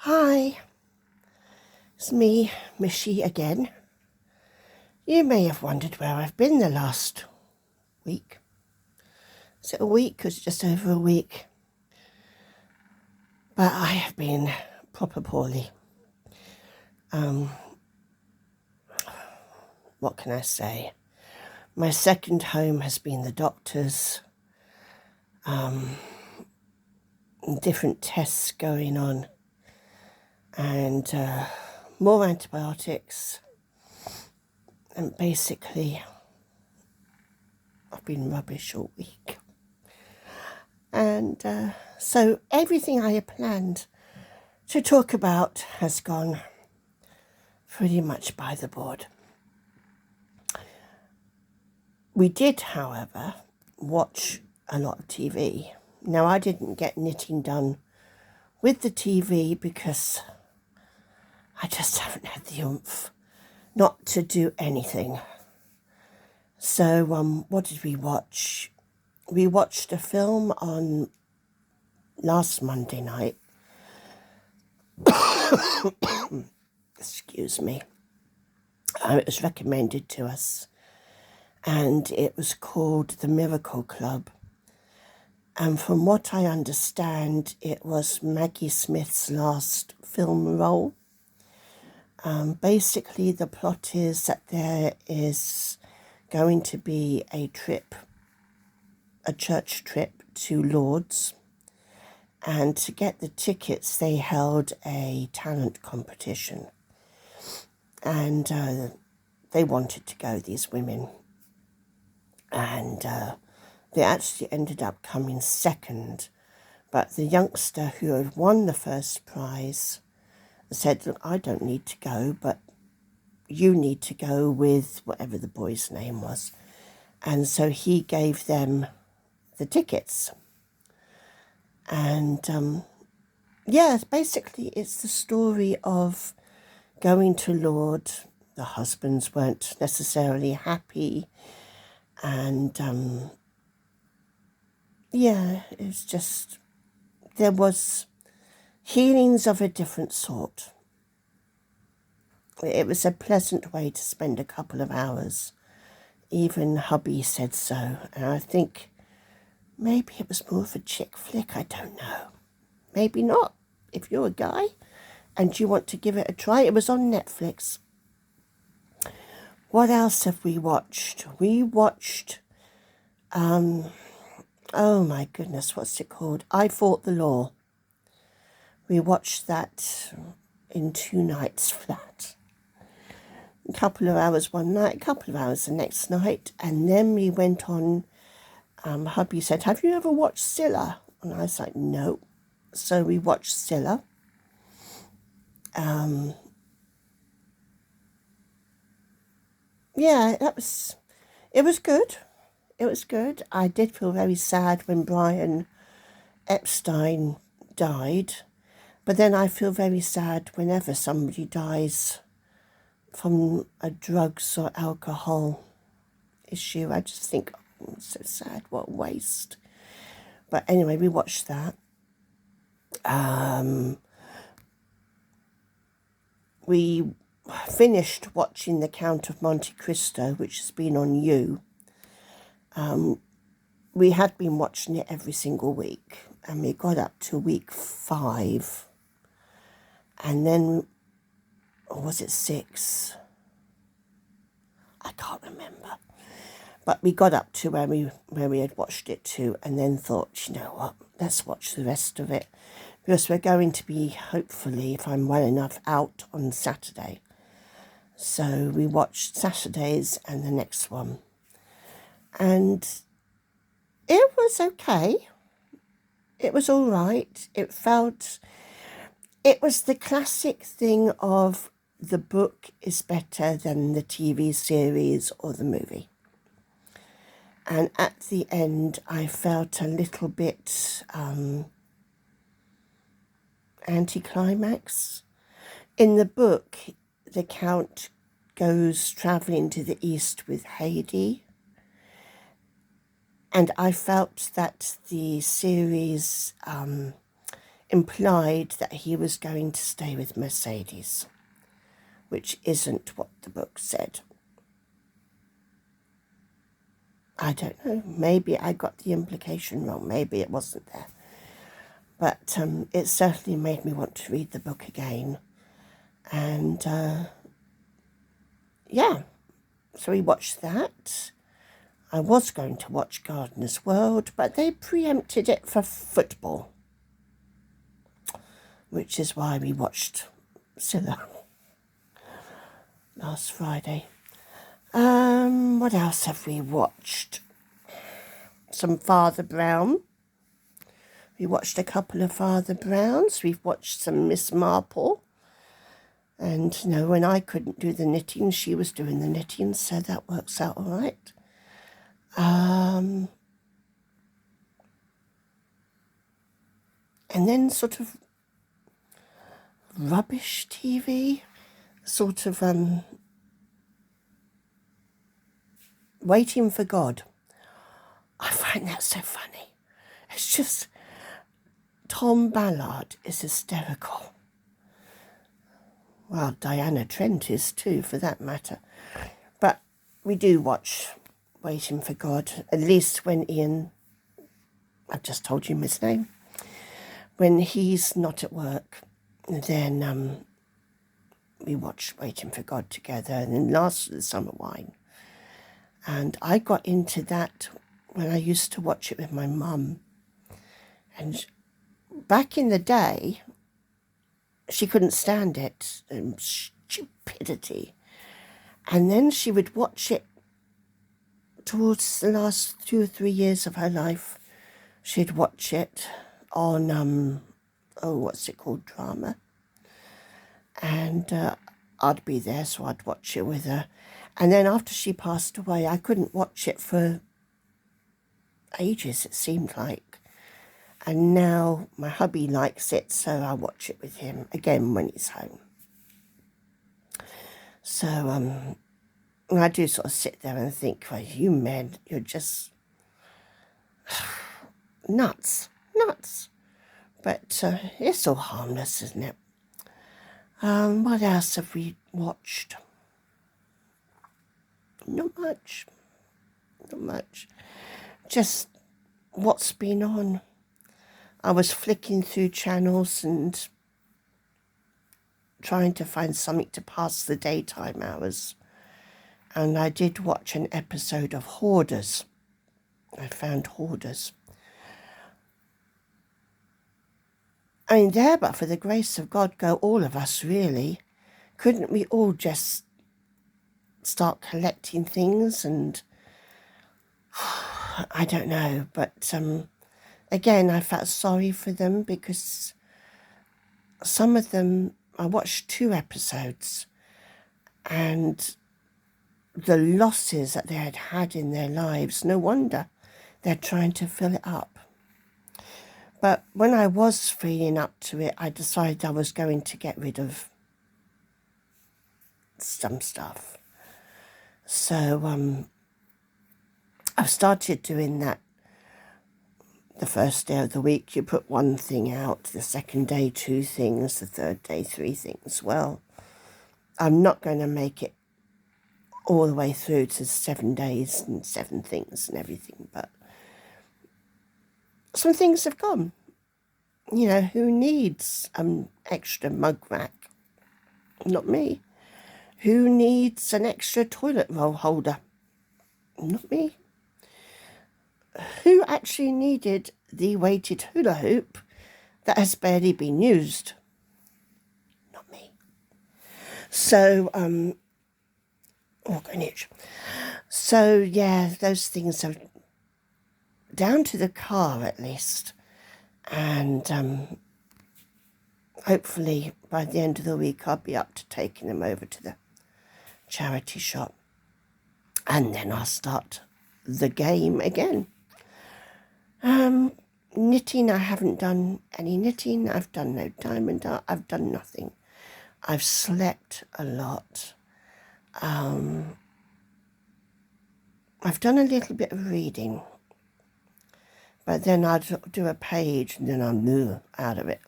Hi, it's me, Mishy again. You may have wondered where I've been the last week. Is it a week or is it just over a week? But I have been proper poorly. What can I say? My second home has been the doctors. Different tests going on. And more antibiotics. And basically, I've been rubbish all week. And so everything I had planned to talk about has gone pretty much by the board. We did, however, watch a lot of TV. Now, I didn't get knitting done with the TV because I just haven't had the oomph not to do anything. So, what did we watch? We watched a film on last Monday night. Excuse me. It was recommended to us, and it was called The Miracle Club. And from what I understand, it was Maggie Smith's last film role. Basically, the plot is that there is going to be a church trip to Lourdes. And to get the tickets, they held a talent competition. And they wanted to go, these women. And they actually ended up coming second. But the youngster who had won the first prize said, look, I don't need to go, but you need to go with whatever the boy's name was. And so he gave them the tickets. And basically it's the story of going to Lourdes. The husbands weren't necessarily happy. And it's just, there was healings of a different sort. It was a pleasant way to spend a couple of hours. Even hubby said so. And I think maybe it was more of a chick flick, I don't know. Maybe not. If you're a guy and you want to give it a try, it was on Netflix. What else have we watched? We watched, oh my goodness, what's it called? I Fought the Law. We watched that in 2 nights flat. A couple of hours one night, a couple of hours the next night, and then we went on. Hubby said, have you ever watched Scylla? And I was like, no. So we watched Scylla. It was good. It was good. I did feel very sad when Brian Epstein died. But then I feel very sad whenever somebody dies from a drugs or alcohol issue. I just think, oh, it's so sad, what a waste. But anyway, we watched that. We finished watching The Count of Monte Cristo, which has been on You. We had been watching it every single week, and we got up to week 5. And then, or was it 6? I can't remember. But we got up to where we had watched it to, and then thought, you know what, let's watch the rest of it. Because we're going to be, hopefully, if I'm well enough, out on Saturday. So we watched Saturdays and the next one. And it was okay. It was all right. It was the classic thing of the book is better than the TV series or the movie. And at the end, I felt a little bit anticlimax. In the book, the Count goes travelling to the east with Heidi. And I felt that the series implied that he was going to stay with Mercedes, which isn't what the book said. I don't know. Maybe I got the implication wrong. Maybe it wasn't there. But it certainly made me want to read the book again. And yeah, so we watched that. I was going to watch Gardener's World, but they preempted it for football, which is why we watched Scylla last Friday. What else have we watched? Some Father Brown. We watched a couple of Father Browns. We've watched some Miss Marple. And, you know, when I couldn't do the knitting, she was doing the knitting, so that works out all right. And then sort of rubbish TV, sort of Waiting for God. I find that so funny. It's just, Tom Ballard is hysterical. Well, Diana Trent is too, for that matter. But we do watch Waiting for God, at least when Ian, I've just told you his name, when he's not at work, then we watch Waiting for God together, and then last the summer wine. And I got into that when I used to watch it with my mum. And back in the day, she couldn't stand it, stupidity. And then she would watch it towards the last 2 or 3 years of her life. She'd watch it on, what's it called, Drama. And I'd be there, so I'd watch it with her. And then after she passed away, I couldn't watch it for ages, it seemed like. And now my hubby likes it, so I watch it with him again when he's home. So I do sort of sit there and think, well, you men, you're just nuts. But it's all harmless, isn't it? What else have we watched? Not much. Just what's been on. I was flicking through channels and trying to find something to pass the daytime hours. And I did watch an episode of Hoarders. I found Hoarders. I mean, there, but for the grace of God, go all of us, really. Couldn't we all just start collecting things? And I don't know, but again, I felt sorry for them because some of them, I watched 2 episodes, and the losses that they had had in their lives, no wonder they're trying to fill it up. But when I was feeling up to it, I decided I was going to get rid of some stuff. So I've started doing that. The first day of the week, you put 1 thing out, the second day 2 things, the third day 3 things. Well, I'm not going to make it all the way through to 7 days and 7 things and everything, but some things have gone. You know, who needs an extra mug rack? Not me. Who needs an extra toilet roll holder? Not me. Who actually needed the weighted hula hoop that has barely been used? Not me. So, Greenwich. So, yeah, those things are down to the car at least. And hopefully by the end of the week I'll be up to taking them over to the charity shop. And then I'll start the game again. Knitting, I haven't done any knitting. I've done no diamond art. I've done nothing. I've slept a lot. I've done a little bit of reading, but then I'd do a page and then I'll move out of it.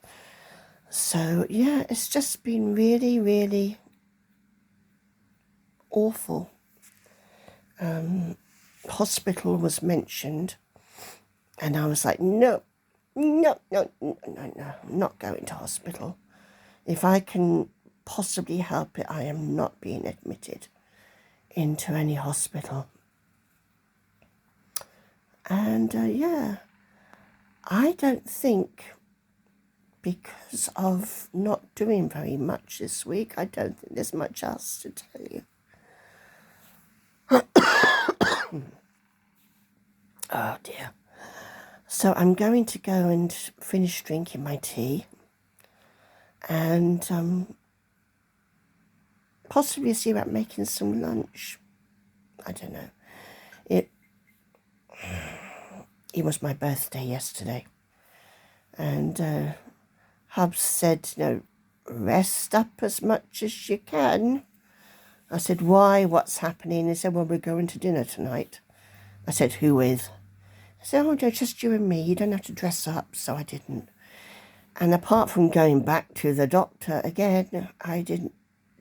So, yeah, it's just been really, really awful. Hospital was mentioned, and I was like, no, no, no, no, no, no, I'm not going to hospital. If I can possibly help it, I am not being admitted into any hospital. And yeah, I don't think, because of not doing very much this week, I don't think there's much else to tell you. Oh dear. So I'm going to go and finish drinking my tea and possibly see about making some lunch. I don't know. It was my birthday yesterday, and Hub said, rest up as much as you can. I said, why? What's happening? He said, well, we're going to dinner tonight. I said, who with? I said, oh, no, just you and me. You don't have to dress up. So I didn't. And apart from going back to the doctor again, I didn't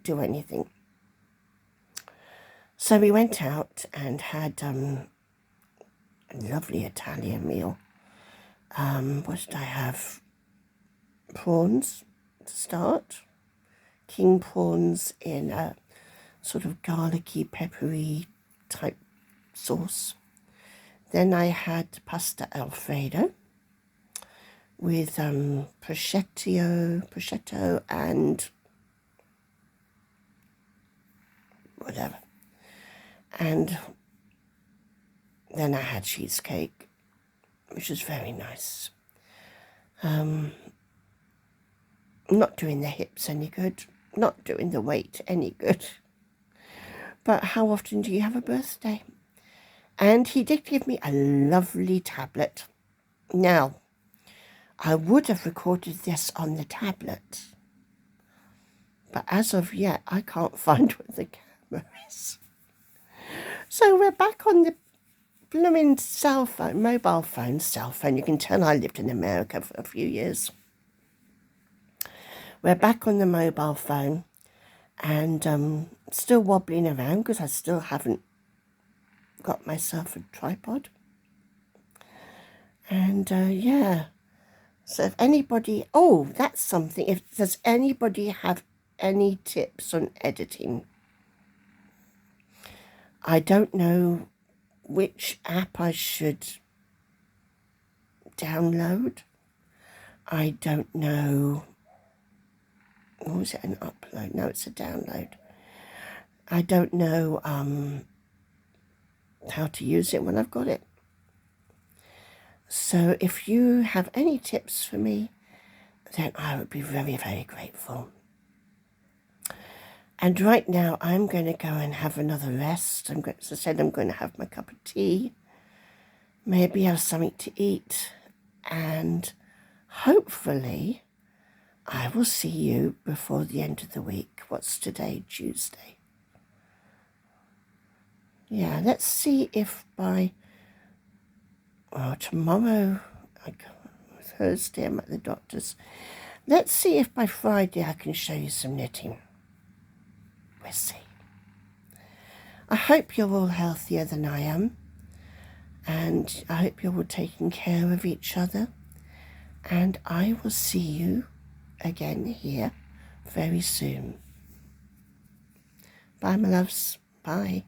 do anything. So we went out and had a lovely Italian meal. What did I have? Prawns to start. King prawns in a sort of garlicky, peppery type sauce. Then I had pasta Alfredo with prosciutto and whatever. And then I had cheesecake, which was very nice. Not doing the hips any good, not doing the weight any good. But how often do you have a birthday? And he did give me a lovely tablet. Now, I would have recorded this on the tablet, but as of yet, I can't find where the camera is. So we're back on the blooming mobile phone. You can tell I lived in America for a few years. We're back on the mobile phone and still wobbling around because I still haven't got myself a tripod. And yeah, so if anybody, that's something, does anybody have any tips on editing? I don't know which app I should download. I don't know. Or is it an upload? No, it's a download. I don't know how to use it when I've got it. So if you have any tips for me, then I would be very, very grateful. And right now, I'm going to go and have another rest. As I said, I'm going to have my cup of tea, maybe have something to eat, and hopefully I will see you before the end of the week. What's today? Tuesday. Yeah, let's see if by tomorrow, Thursday, I'm at the doctor's. Let's see if by Friday I can show you some knitting. We'll see. I hope you're all healthier than I am, and I hope you're all taking care of each other, and I will see you again here very soon. Bye, my loves. Bye.